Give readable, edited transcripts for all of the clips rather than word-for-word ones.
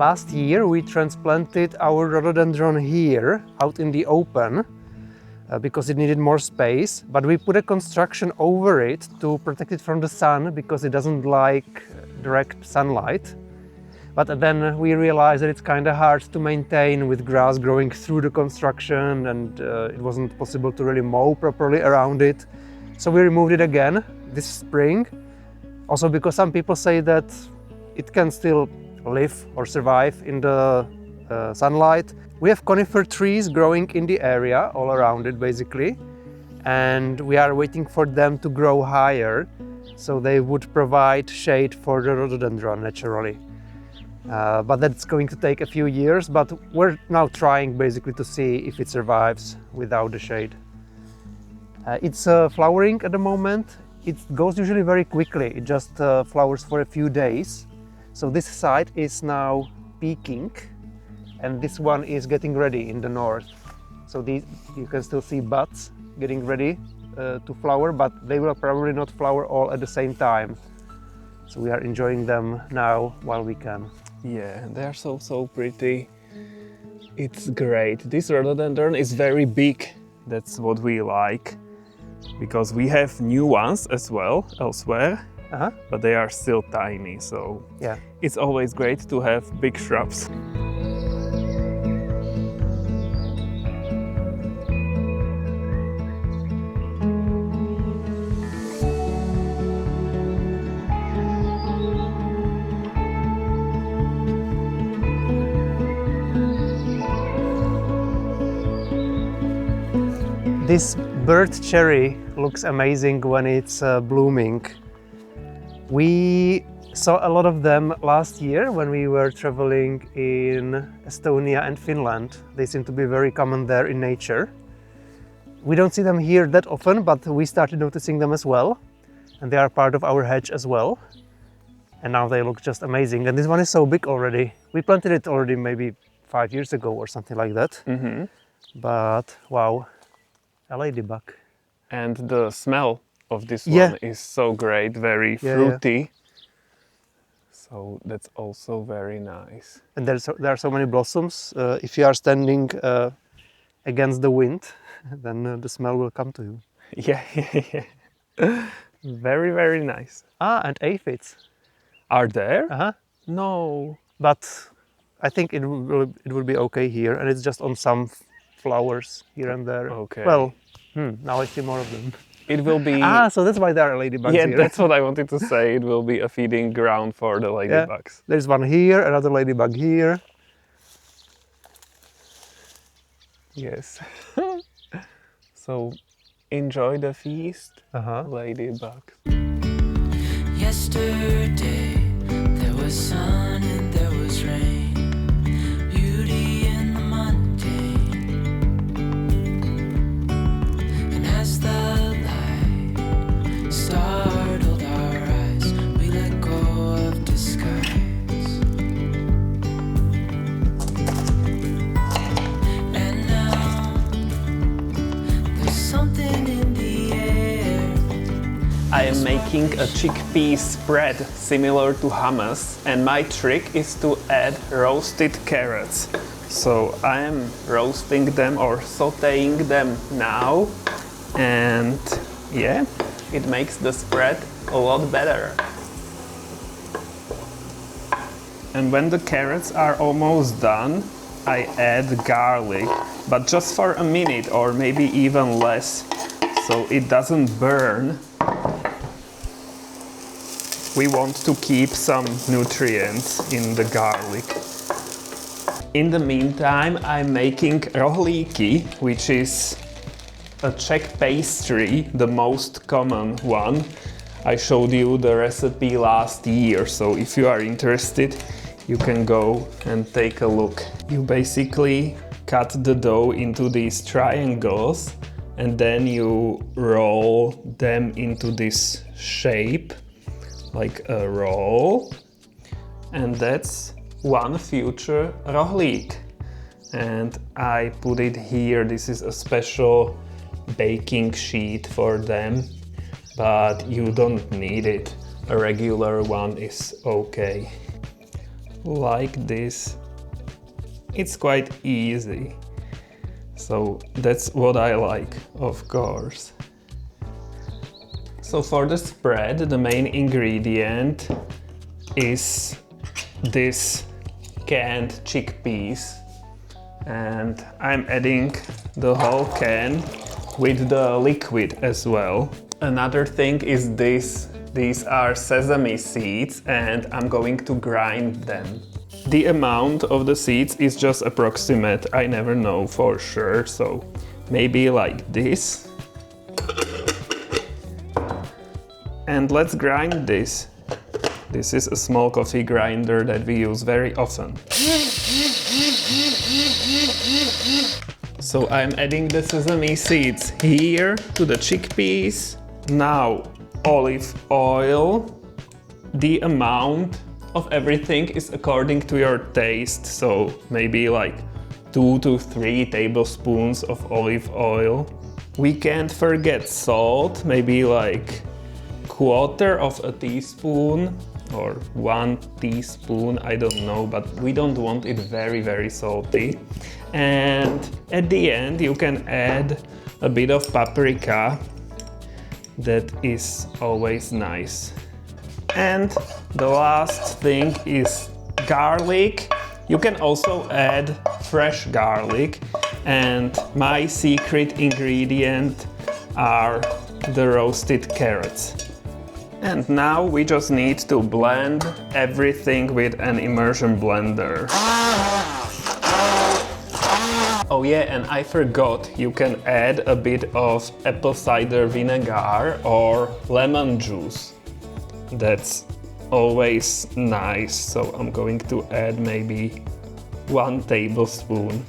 Last year we transplanted our rhododendron here out in the open because it needed more space, but we put a construction over it to protect it from the sun because it doesn't like direct sunlight. But then we realized that it's kind of hard to maintain with grass growing through the construction, and it wasn't possible to really mow properly around it. So we removed it again this spring. Also because some people say that it can still live or survive in the sunlight. We have conifer trees growing in the area all around it basically, and we are waiting for them to grow higher so they would provide shade for the rhododendron naturally. But that's going to take a few years, but we're now trying basically to see if it survives without the shade. It's flowering at the moment. It goes usually very quickly. It just flowers for a few days. So this side is now peaking, and this one is getting ready in the north. So these, you can still see buds getting ready to flower, but they will probably not flower all at the same time. So we are enjoying them now while we can. Yeah, they are so pretty. It's great. This rhododendron is very big. That's what we like, because we have new ones as well elsewhere. But they are still tiny, so yeah, it's always great to have big shrubs. This bird cherry looks amazing when it's blooming. We saw a lot of them last year when we were traveling in Estonia and Finland. They seem to be very common there in nature. We don't see them here that often, but we started noticing them as well. And they are part of our hedge as well. And now they look just amazing. And this one is so big already. We planted it already maybe 5 years ago or something like that. But wow, a ladybug. And the smell of this one is so great, very fruity. Yeah. So that's also very nice. And there are so many blossoms. If you are standing against the wind, then the smell will come to you. Yeah. Very nice. And aphids. Are there? No. But I think it will be okay here, and it's just on some flowers here and there. Okay. Well, now I see more of them. It will be... so that's why there are ladybugs here. Yeah, that's what I wanted to say. It will be a feeding ground for the ladybugs. Yeah. There's one here, another ladybug here. Yes. So enjoy the feast, ladybugs. Yesterday there was sun and there was rain, beauty in the mundane. And as the light startled our eyes, we let go of disguise. And now there's something in the air. I am making a chickpea spread similar to hummus, and my trick is to add roasted carrots. So I am roasting them or sautéing them now, and yeah, it makes the spread a lot better. And when the carrots are almost done, I add garlic, but just for a minute or maybe even less, so it doesn't burn. We want to keep some nutrients in the garlic. In the meantime, I'm making rohlíky, which is a Czech pastry, the most common one. I showed you the recipe last year, so if you are interested, you can go and take a look. You basically cut the dough into these triangles, and then you roll them into this shape, like a roll, and that's one future rohlík. And I put it here. This is a special baking sheet for them, but you don't need it. A regular one is okay. like this. It's quite easy. So that's what I like, of course. So for the spread, the main ingredient is this canned chickpeas. And I'm adding the whole can with the liquid as well. Another thing is this. These are sesame seeds and I'm going to grind them. The amount of the seeds is just approximate. I never know for sure, so maybe like this. And let's grind this. This is a small coffee grinder that we use very often. So I'm adding the sesame seeds here to the chickpeas. Now olive oil. The amount of everything is according to your taste, so maybe like 2 to 3 tablespoons of olive oil. We can't forget salt, maybe like 1/4 of a teaspoon or 1 teaspoon, I don't know, but we don't want it very salty. And at the end you can add a bit of paprika. That is always nice. And the last thing is garlic. You can also add fresh garlic, and my secret ingredient are the roasted carrots. And now we just need to blend everything with an immersion blender. Oh yeah, and I forgot, you can add a bit of apple cider vinegar or lemon juice. That's always nice, so I'm going to add maybe 1 tablespoon.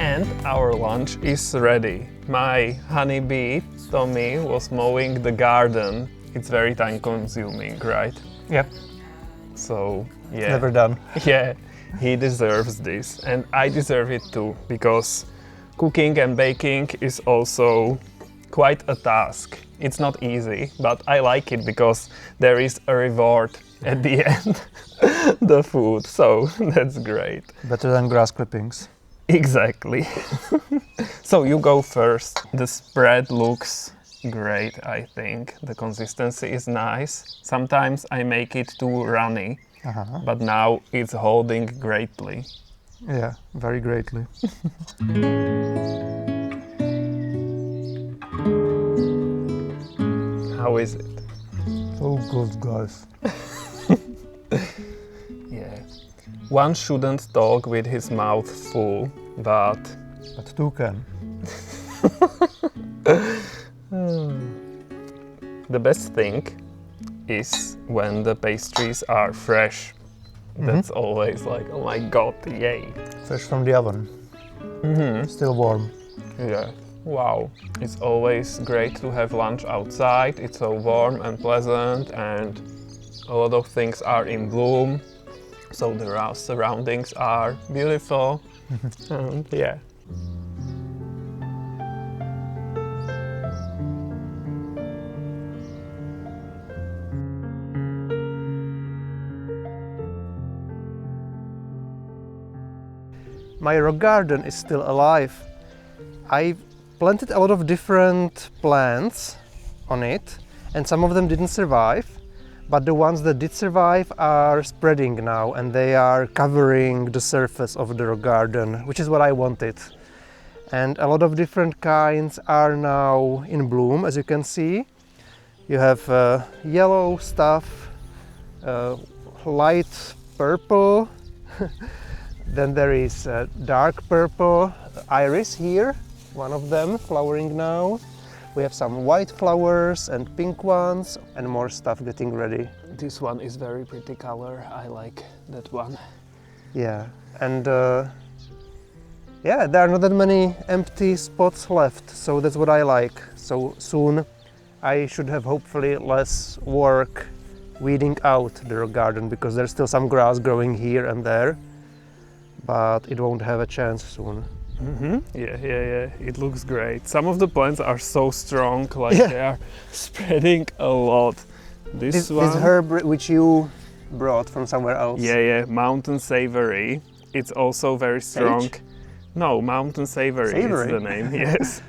And our lunch is ready. My honeybee, Tommy, was mowing the garden. It's very time consuming, right? Yep. So, yeah. Never done. Yeah, he deserves this. And I deserve it too, because cooking and baking is also quite a task. It's not easy, but I like it because there is a reward at the end. The food, so that's great. Better than grass clippings. Exactly. So you go first. The spread looks great, I think. The consistency is nice. Sometimes I make it too runny, but now it's holding greatly. Yeah, very greatly. How is it? So good, guys. Yeah. One shouldn't talk with his mouth full, but... But 2 can. The best thing is when the pastries are fresh. That's always like, oh my god, yay. Fresh from the oven. Still warm. Yeah. Wow. It's always great to have lunch outside. It's so warm and pleasant and a lot of things are in bloom. So the surroundings are beautiful. And yeah. My rock garden is still alive. I planted a lot of different plants on it, and some of them didn't survive, but the ones that did survive are spreading now, and they are covering the surface of the rock garden, which is what I wanted. And a lot of different kinds are now in bloom, as you can see. You have yellow stuff, light purple. Then there is dark purple iris here, one of them flowering now. We have some white flowers and pink ones and more stuff getting ready. This one is very pretty color. I like that one. Yeah, and yeah, there are not that many empty spots left, so that's what I like. So soon I should have hopefully less work weeding out the garden because there's still some grass growing here and there, but it won't have a chance soon. Yeah. It looks great. Some of the plants are so strong, like Yeah. they are spreading a lot. This one, This herb which you brought from somewhere else. yeah, mountain savory. It's also very strong. Sage? No, mountain savory, Savory? is the name. Yes.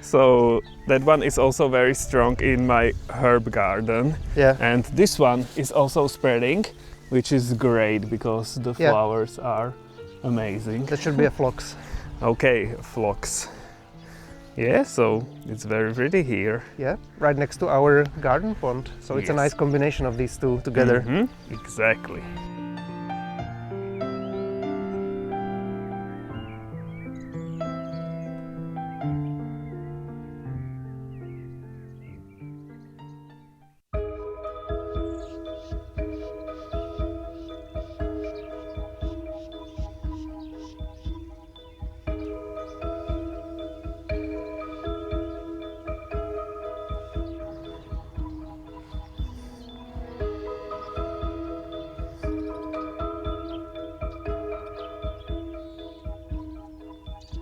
So that one is also very strong in my herb garden. Yeah. And this one is also spreading, which is great because the Yeah. flowers are amazing. That should be a phlox. Okay, phlox. Yeah, so it's very pretty here. Yeah, right next to our garden pond. So it's a Yes. nice combination of these two together. Exactly.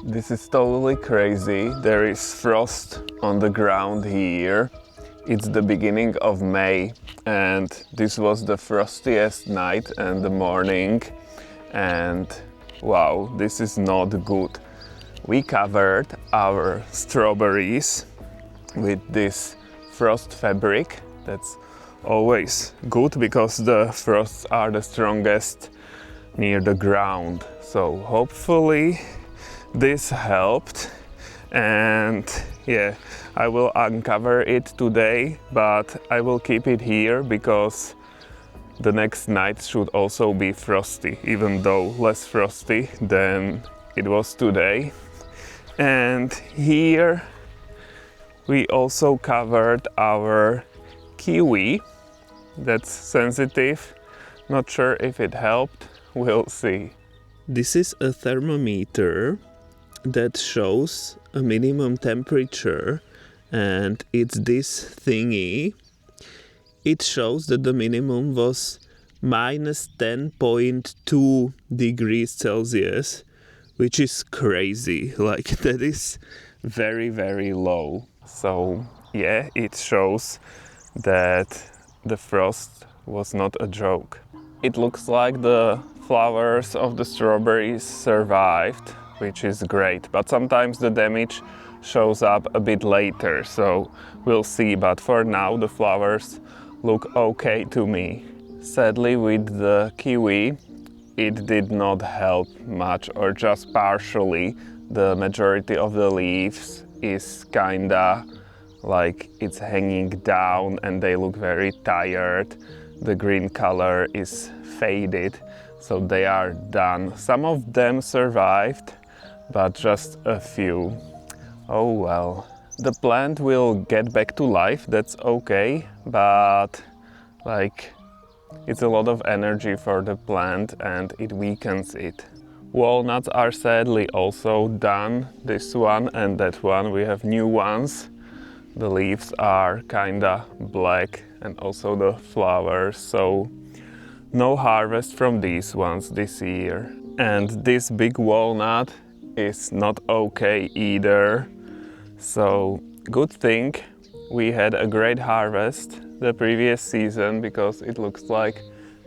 This is totally crazy. There is frost on the ground here. It's the beginning of May and this was the frostiest night and the morning, and wow, this is not good. We covered our strawberries with this frost fabric. That's always good because the frosts are the strongest near the ground. So hopefully this helped, and yeah, I will uncover it today, but I will keep it here because the next night should also be frosty, even though less frosty than it was today. And here we also covered our kiwi. That's sensitive. Not sure if it helped. We'll see. This is a thermometer that shows a minimum temperature, and it's this thingy. It shows that the minimum was minus 10.2 degrees Celsius, which is crazy. Like, that is very, very low. So yeah, it shows that the frost was not a joke. It looks like the flowers of the strawberries survived, which is great, but sometimes the damage shows up a bit later, so we'll see. But for now the flowers look okay to me. Sadly, with the kiwi it did not help much, or just partially. The majority of the leaves is kinda like it's hanging down and they look very tired. The green color is faded, so they are done. Some of them survived, but just a few. Oh well. The plant will get back to life, that's okay, but like, it's a lot of energy for the plant and it weakens it. Walnuts are sadly also done. This one and that one, we have new ones. The leaves are kinda black and also the flowers, so no harvest from these ones this year. And this big walnut is not okay either. So good thing we had a great harvest the previous season, because it looks like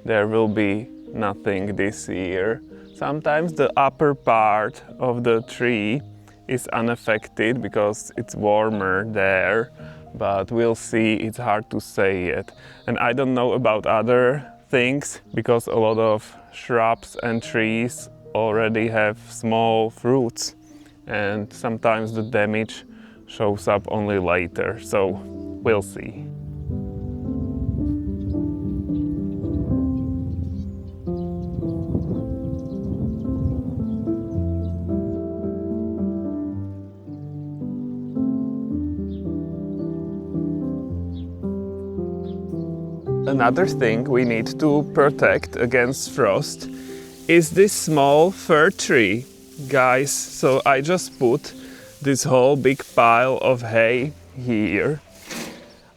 there will be nothing this year. Sometimes the upper part of the tree is unaffected because it's warmer there, but we'll see, it's hard to say yet. And I don't know about other things because a lot of shrubs and trees already have small fruits, and sometimes the damage shows up only later, so we'll see. Another thing we need to protect against frost is this small fir tree, guys. So I just put this whole big pile of hay here.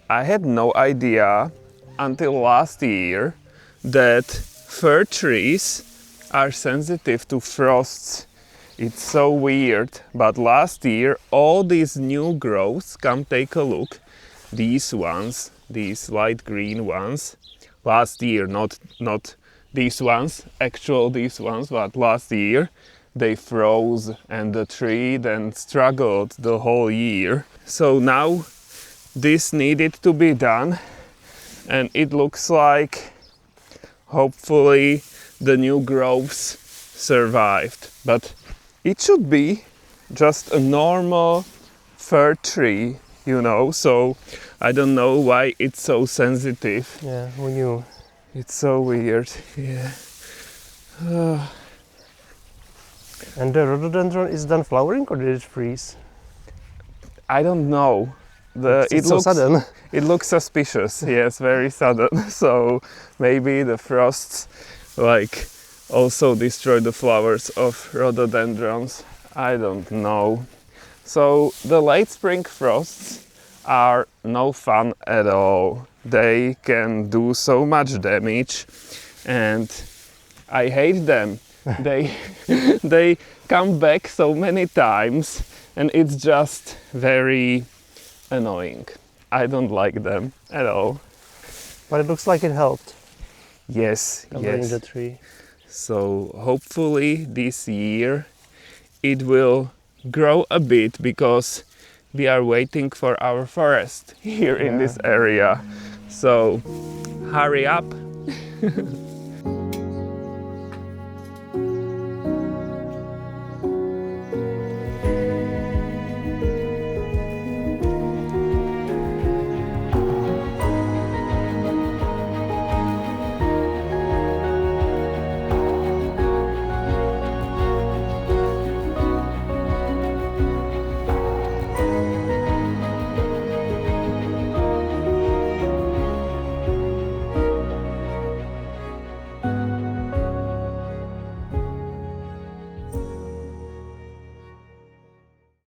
I had no idea until last year that fir trees are sensitive to frosts. It's so weird, but last year all these new growths, come take a look, these ones, these light green ones, last year, not these ones, actual these ones, but last year they froze and the tree then struggled the whole year. So now this needed to be done, and it looks like hopefully the new growths survived. But it should be just a normal fir tree, you know, so I don't know why it's so sensitive. Yeah, when you... It's so weird, yeah. And the rhododendron is done flowering or did it freeze? I don't know. It's so sudden. It looks suspicious, yes, very sudden. So maybe the frosts like also destroy the flowers of rhododendrons. I don't know. So the late spring frosts are no fun at all. They can do so much damage and I hate them. They come back so many times and it's just very annoying. I don't like them at all. But it looks like it helped Yes, covering yes. the tree. So hopefully this year it will grow a bit because we are waiting for our forest here in this area. So hurry up.